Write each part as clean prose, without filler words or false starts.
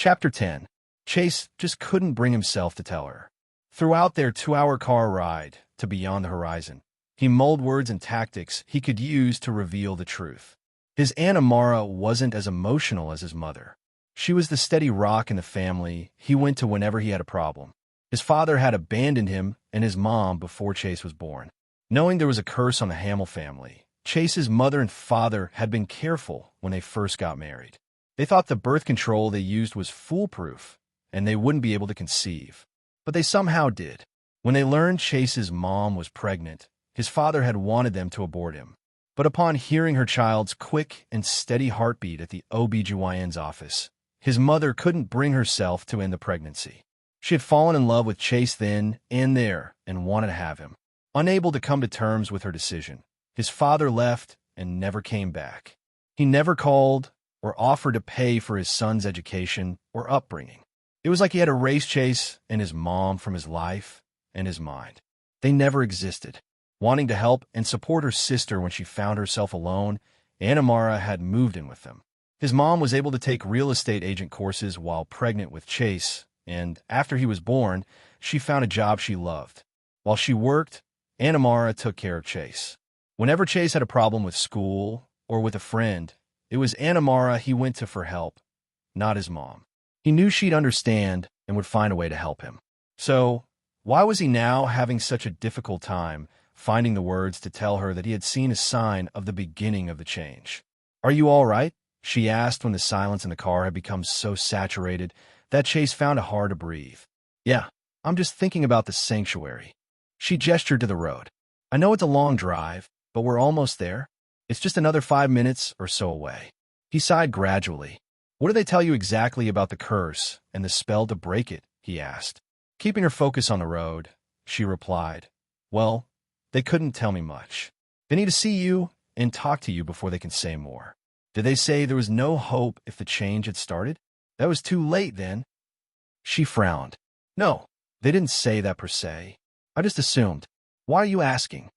Chapter 10. Chase just couldn't bring himself to tell her. Throughout their 2-hour car ride to beyond the horizon, he mulled words and tactics he could use to reveal the truth. His Aunt Amara wasn't as emotional as his mother. She was the steady rock in the family he went to whenever he had a problem. His father had abandoned him and his mom before Chase was born. Knowing there was a curse on the Hamill family, Chase's mother and father had been careful when they first got married. They thought the birth control they used was foolproof, and they wouldn't be able to conceive. But they somehow did. When they learned Chase's mom was pregnant, his father had wanted them to abort him. But upon hearing her child's quick and steady heartbeat at the OB/GYN's office, his mother couldn't bring herself to end the pregnancy. She had fallen in love with Chase then and there and wanted to have him. Unable to come to terms with her decision, his father left and never came back. He never called or offered to pay for his son's education or upbringing. It was like he had erased Chase and his mom from his life and his mind. They never existed. Wanting to help and support her sister when she found herself alone, Aunt Amara had moved in with them. His mom was able to take real estate agent courses while pregnant with Chase, and after he was born, she found a job she loved. While she worked, Aunt Amara took care of Chase. Whenever Chase had a problem with school or with a friend, it was Aunt Amara he went to for help, not his mom. He knew she'd understand and would find a way to help him. So, why was he now having such a difficult time finding the words to tell her that he had seen a sign of the beginning of the change? "Are you all right?" she asked when the silence in the car had become so saturated that Chase found it hard to breathe. "Yeah, I'm just thinking about the sanctuary." She gestured to the road. "I know it's a long drive, but we're almost there. It's just another 5 minutes or so away." He sighed gradually. "What do they tell you exactly about the curse and the spell to break it?" he asked. Keeping her focus on the road, she replied, "Well, they couldn't tell me much. They need to see you and talk to you before they can say more." "Did they say there was no hope if the change had started? That was too late then." She frowned. "No, they didn't say that per se. I just assumed. Why are you asking?"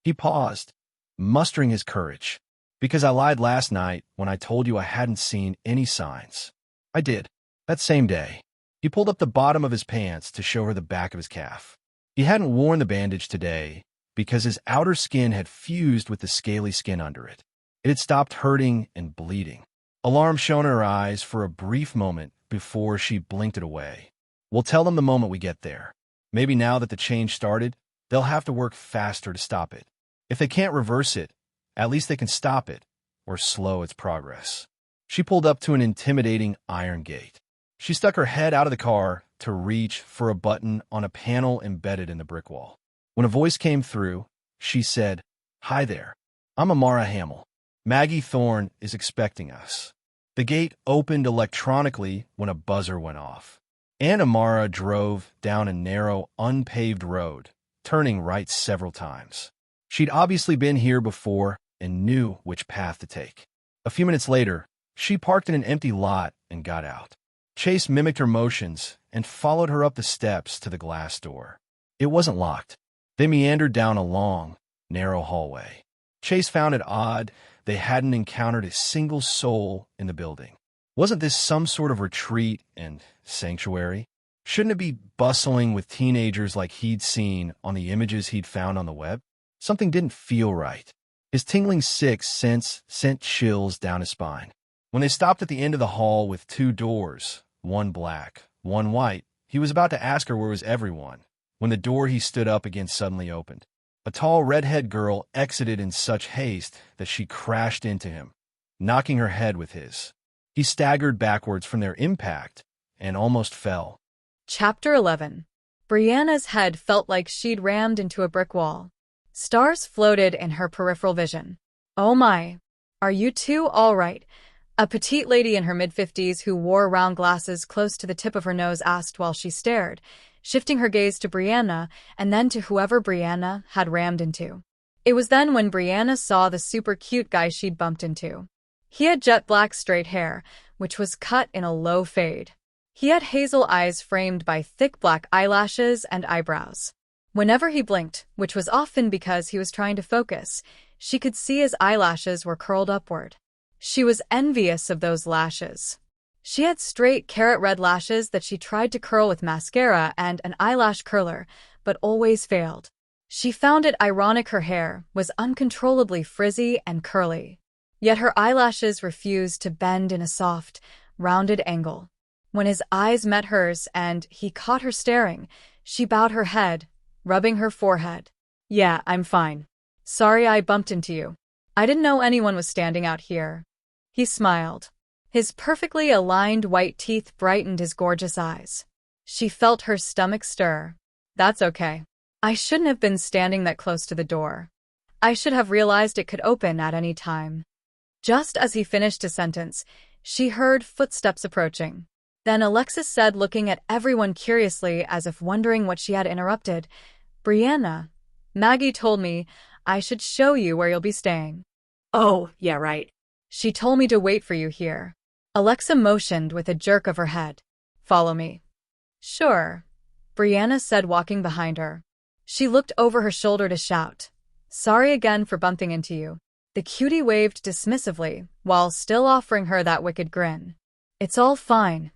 He paused, mustering his courage. "Because I lied last night when I told you I hadn't seen any signs. I did. That same day." He pulled up the bottom of his pants to show her the back of his calf. He hadn't worn the bandage today because his outer skin had fused with the scaly skin under it. It had stopped hurting and bleeding. Alarm shone in her eyes for a brief moment before she blinked it away. "We'll tell them the moment we get there. Maybe now that the change started, they'll have to work faster to stop it. If they can't reverse it, at least they can stop it or slow its progress." She pulled up to an intimidating iron gate. She stuck her head out of the car to reach for a button on a panel embedded in the brick wall. When a voice came through, she said, "Hi there. I'm Amara Hamill. Maggie Thorne is expecting us." The gate opened electronically when a buzzer went off. Aunt Amara drove down a narrow, unpaved road, turning right several times. She'd obviously been here before and knew which path to take. A few minutes later, she parked in an empty lot and got out. Chase mimicked her motions and followed her up the steps to the glass door. It wasn't locked. They meandered down a long, narrow hallway. Chase found it odd they hadn't encountered a single soul in the building. Wasn't this some sort of retreat and sanctuary? Shouldn't it be bustling with teenagers like he'd seen on the images he'd found on the web? Something didn't feel right. His tingling sixth sense sent chills down his spine. When they stopped at the end of the hall with 2 doors, one black, one white, he was about to ask her where was everyone, when the door he stood up against suddenly opened. A tall redhead girl exited in such haste that she crashed into him, knocking her head with his. He staggered backwards from their impact and almost fell. Chapter 11. Brianna's head felt like she'd rammed into a brick wall. Stars floated in her peripheral vision. "Oh my. Are you two all right?" A petite lady in her mid-50s who wore round glasses close to the tip of her nose asked while she stared, shifting her gaze to Brianna and then to whoever Brianna had rammed into. It was then when Brianna saw the super cute guy she'd bumped into. He had jet black straight hair, which was cut in a low fade. He had hazel eyes framed by thick black eyelashes and eyebrows. Whenever he blinked, which was often because he was trying to focus, she could see his eyelashes were curled upward. She was envious of those lashes. She had straight carrot red lashes that she tried to curl with mascara and an eyelash curler, but always failed. She found it ironic her hair was uncontrollably frizzy and curly. Yet her eyelashes refused to bend in a soft, rounded angle. When his eyes met hers and he caught her staring, she bowed her head, rubbing her forehead. "Yeah, I'm fine. Sorry I bumped into you. I didn't know anyone was standing out here." He smiled. His perfectly aligned white teeth brightened his gorgeous eyes. She felt her stomach stir. "That's okay. I shouldn't have been standing that close to the door. I should have realized it could open at any time." Just as he finished his sentence, she heard footsteps approaching. Then Alexis said, looking at everyone curiously as if wondering what she had interrupted, "Brianna, Maggie told me I should show you where you'll be staying." "Oh, yeah, right." "She told me to wait for you here." Alexa motioned with a jerk of her head. "Follow me." "Sure," Brianna said, walking behind her. She looked over her shoulder to shout, "Sorry again for bumping into you." The cutie waved dismissively, while still offering her that wicked grin. "It's all fine."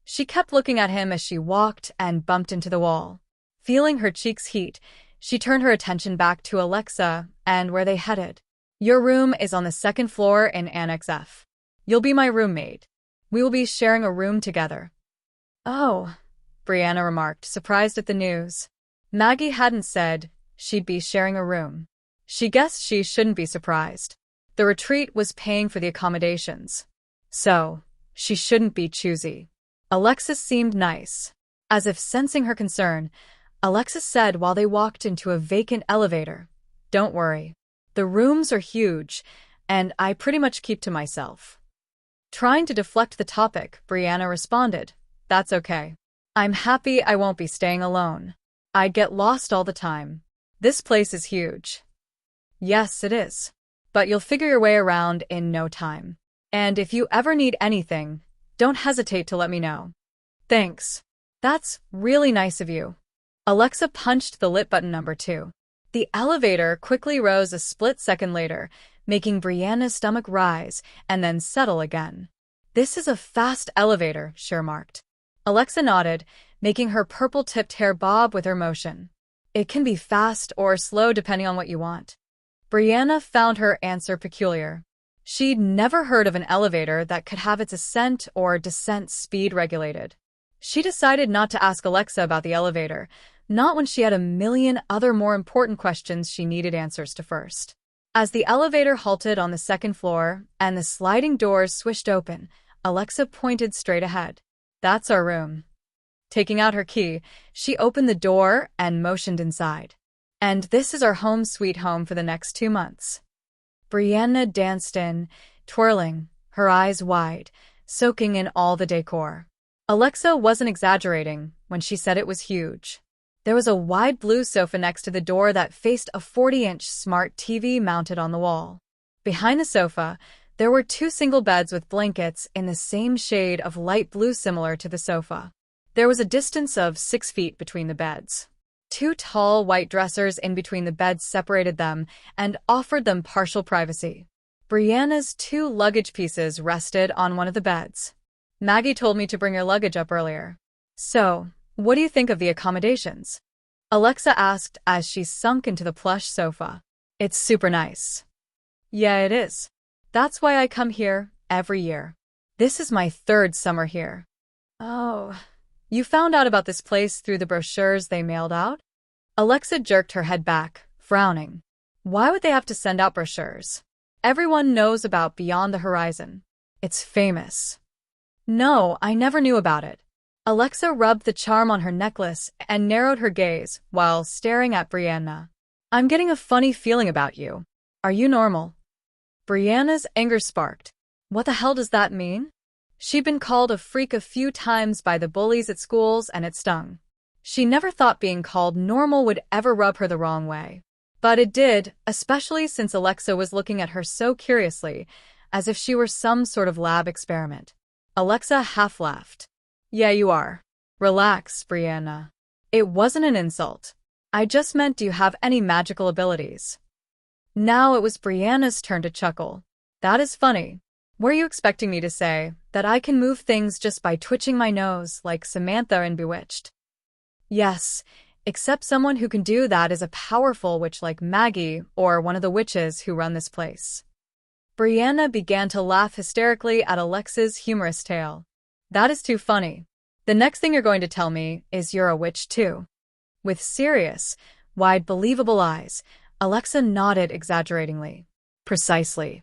She kept looking at him as she walked and bumped into the wall. Feeling her cheeks heat, she turned her attention back to Alexa and where they headed. "Your room is on the second floor in Annex F. You'll be my roommate. We will be sharing a room together." "Oh," Brianna remarked, surprised at the news. Maggie hadn't said she'd be sharing a room. She guessed she shouldn't be surprised. The retreat was paying for the accommodations, so she shouldn't be choosy. Alexis seemed nice. As if sensing her concern, Alexis said while they walked into a vacant elevator, "Don't worry. The rooms are huge, and I pretty much keep to myself." Trying to deflect the topic, Brianna responded, "That's okay. I'm happy I won't be staying alone. I get lost all the time. This place is huge." "Yes, it is. But you'll figure your way around in no time. And if you ever need anything, don't hesitate to let me know." "Thanks. That's really nice of you." Alexa punched the lit button number 2. The elevator quickly rose a split second later, making Brianna's stomach rise and then settle again. "This is a fast elevator," she remarked. Alexa nodded, making her purple-tipped hair bob with her motion. "It can be fast or slow depending on what you want." Brianna found her answer peculiar. She'd never heard of an elevator that could have its ascent or descent speed regulated. She decided not to ask Alexa about the elevator, not when she had a million other more important questions she needed answers to first. As the elevator halted on the second floor and the sliding doors swished open, Alexa pointed straight ahead. "That's our room." Taking out her key, she opened the door and motioned inside. "And this is our home sweet home for the next 2 months." Brianna danced in, twirling, her eyes wide, soaking in all the decor. Alexa wasn't exaggerating when she said it was huge. There was a wide blue sofa next to the door that faced a 40-inch smart TV mounted on the wall. Behind the sofa, there were 2 single beds with blankets in the same shade of light blue similar to the sofa. There was a distance of 6 feet between the beds. 2 tall white dressers in between the beds separated them and offered them partial privacy. Brianna's 2 luggage pieces rested on one of the beds. "Maggie told me to bring your luggage up earlier. So, what do you think of the accommodations?" Alexa asked as she sunk into the plush sofa. "It's super nice." "Yeah, it is. That's why I come here every year. This is my 3rd summer here." "Oh, you found out about this place through the brochures they mailed out?" Alexa jerked her head back, frowning. Why would they have to send out brochures? Everyone knows about Beyond the Horizon. It's famous. "No, I never knew about it." Alexa rubbed the charm on her necklace and narrowed her gaze while staring at Brianna. "I'm getting a funny feeling about you. Are you normal?" Brianna's anger sparked. What the hell does that mean? She'd been called a freak a few times by the bullies at schools and it stung. She never thought being called normal would ever rub her the wrong way. But it did, especially since Alexa was looking at her so curiously, as if she were some sort of lab experiment. Alexa half laughed. "Yeah, you are. Relax, Brianna. It wasn't an insult. I just meant, do you have any magical abilities?" Now it was Brianna's turn to chuckle. "That is funny. Were you expecting me to say that I can move things just by twitching my nose like Samantha in Bewitched? Yes, except someone who can do that is a powerful witch like Maggie or one of the witches who run this place. Brianna began to laugh hysterically at Alexa's humorous tale. That is too funny. The next thing you're going to tell me is you're a witch too. With serious, wide, believable eyes, Alexa nodded exaggeratingly. Precisely.